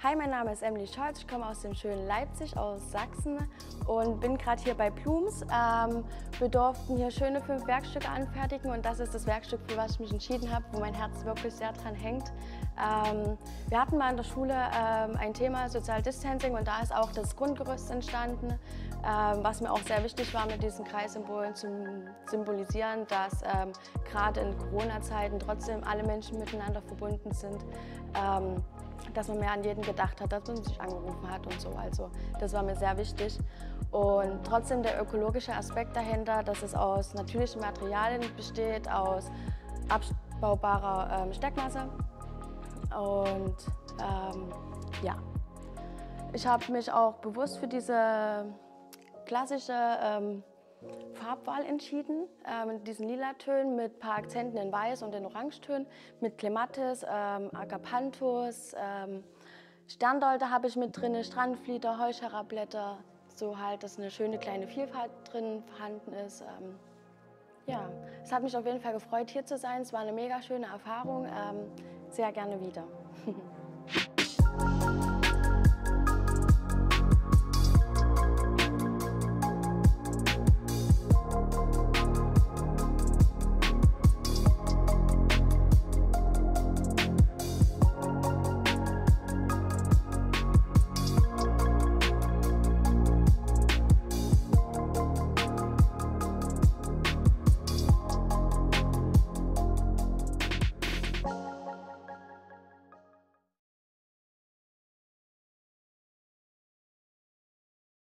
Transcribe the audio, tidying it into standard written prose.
Hi, mein Name ist Emily Scholz, ich komme aus dem schönen Leipzig, aus Sachsen und bin gerade hier bei Blooms. Wir durften hier schöne 5 Werkstücke anfertigen und das ist das Werkstück, für was ich mich entschieden habe, wo mein Herz wirklich sehr dran hängt. Wir hatten mal in der Schule ein Thema Social Distancing und da ist auch das Grundgerüst entstanden, was mir auch sehr wichtig war, mit diesen Kreissymbolen zu symbolisieren, dass gerade in Corona-Zeiten trotzdem alle Menschen miteinander verbunden sind. Dass man mehr an jeden gedacht hat, dass man sich angerufen hat und so. Also das war mir sehr wichtig. Und trotzdem der ökologische Aspekt dahinter, dass es aus natürlichen Materialien besteht, aus abbaubarer Steckmasse. Und ja, ich habe mich auch bewusst für diese klassische Farbwahl entschieden, mit diesen lila Tönen, mit ein paar Akzenten in Weiß und in Orangetönen, mit Clematis, Agapanthus, Sterndolde habe ich mit drin, Strandflieder, Heuschreckenblätter, so halt, dass eine schöne kleine Vielfalt drin vorhanden ist. Ja, es hat mich auf jeden Fall gefreut, hier zu sein. Es war eine mega schöne Erfahrung, sehr gerne wieder.